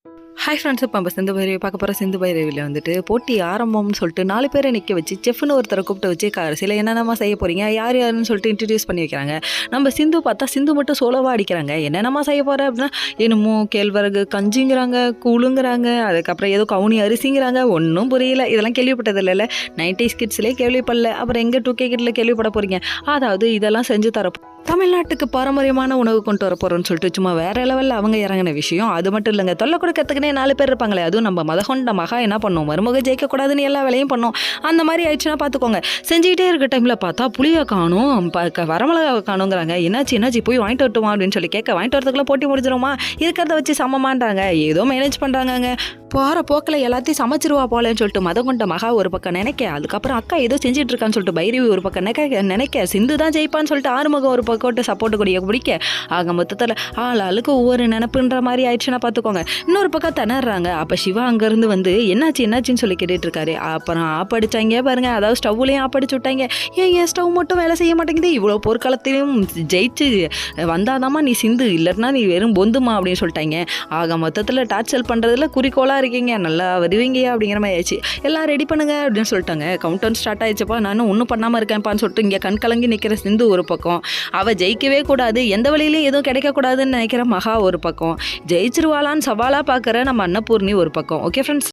Hi friends, இப்போ நம்ம சிந்து பைரவி பார்க்க போகிற. சிந்து பைரவியில் வந்துட்டு போட்டி ஆரம்பம்னு சொல்லிட்டு 4 பேரை நிற்க வச்சு செஃப்னு ஒருத்தரை கூப்பிட்டு வச்சு கடைசியில் என்னென்னமா செய்ய போகிறீங்க, யார் யாருன்னு சொல்லிட்டு இன்ட்ரடியூஸ் பண்ணி வைக்கிறாங்க. நம்ம சிந்து பார்த்தா சிந்து மட்டும் சோலோவாக அடிக்கிறாங்க. என்னென்னமா செய்ய போகிற அப்படின்னா, என்னமோ கேழ்வரகு கஞ்சிங்கிறாங்க, கூழுங்கிறாங்க, அதுக்கப்புறம் ஏதோ கவுனி அரிசிங்கிறாங்க. ஒன்றும் புரியல. இதெல்லாம் கேள்விப்பட்டது இல்லைல்ல. 90s கிட்ஸ்லேயே கேள்விப்படல, அப்புறம் எங்கே 2K கிட்ல கேள்விப்பட போகிறீங்க. அதாவது இதெல்லாம் செஞ்சு தர தமிழ்நாட்டுக்கு பாரம்பரியமான உணவு கொண்டு வர போகிறோன்னு சொல்லிட்டு சும்மா வேற லெவலில் அவங்க இறங்கின விஷயம். அது மட்டும் இல்லைங்க, தொல்லை கொடுக்கறதுக்குனே 4 பேர் இருப்பாங்களே. அதுவும் நம்ம மதகொண்ட மகா என்ன பண்ணோம், மருமக ஜெயிக்கக்கூடாதுன்னு எல்லா வேலையும் பண்ணோம். அந்த மாதிரி ஆயிடுச்சுன்னா பார்த்துக்கோங்க. செஞ்சுக்கிட்டே இருக்க டைமில் பார்த்தா புளியை காணும், வரமிளகா காணுங்கிறாங்க. என்னாச்சு போய் வாங்கிட்டு வரட்டுமா அப்படின்னு சொல்லி கேட்க, வாங்கிட்டு வரதுக்குள்ள போட்டி முடிஞ்சிருமா, இருக்கிறத வச்சு சமமான்றாங்க. ஏதோ மேனேஜ் பண்ணுறாங்க. போகிற போக்கில் எல்லாத்தையும் சமைச்சிருவா போலன்னு சொல்லிட்டு மதகொண்ட மகா ஒரு பக்கம் நினைக்க, அதுக்கப்புறம் அக்கா ஏதோ செஞ்சுட்டு இருக்கான்னு சொல்லிட்டு பைரவி ஒரு பக்கம் நினைக்க, சிந்து தான் ஜெயிப்பான்னு சொல்லிட்டு ஆறுமுகம் ஒரு பக்கோட்டு சப்போர்ட் கொடிய பிடிக்க, ஆக மொத்தத்தில் ஆளுக்கு ஒவ்வொரு நினப்புன்ற மாதிரி ஆயிடுச்சுன்னா பார்த்துக்கோங்க. இன்னொரு பக்கம் திணறாங்க. அப்போ சிவா அங்கேருந்து வந்து என்னாச்சுன்னு சொல்லி கேட்டுட்டு இருக்காரு. அப்புறம் ஆப்படிச்சாங்க பாருங்க, அதாவது ஸ்டவ்லையும் ஆப்படிச்சு விட்டாங்க. ஏன் ஸ்டவ் மட்டும் வேலை செய்ய மாட்டேங்குது, இவ்வளோ போர்க்காலத்திலையும் ஜெயிச்சு வந்தாதாம்மா நீ சிந்து, இல்லைன்னா நீ வெறும் பொந்துமா அப்படின்னு சொல்லிட்டாங்க. ஆக மொத்தத்தில் டார்ச்சல் பண்ணுறதுல குறிக்கோளாக இருக்கீங்க, நல்லா வருவீங்க அப்படிங்கிற மாதிரி ஆயிடுச்சு. எல்லாம் ரெடி பண்ணுங்க அப்படின்னு சொல்லிட்டாங்க. கவுண்டவுன் ஸ்டார்ட் ஆயிடுச்சுப்பா, நானும் ஒன்றும் பண்ணாமல் இருக்கேன்ப்பான்னு சொல்லிட்டு இங்கே கண் கலங்கி நிற்கிற சிந்து ஒரு பக்கம், அவள் ஜெயிக்கவே கூடாது, எந்த வழியிலையும் எதுவும் கிடைக்கக்கூடாதுன்னு நினைக்கிற மகா ஒரு பக்கம், ஜெயிச்சிருவாளான்னு சவாலாக பார்க்குற நம்ம அன்னபூர்ணி ஒரு பக்கம். Okay friends.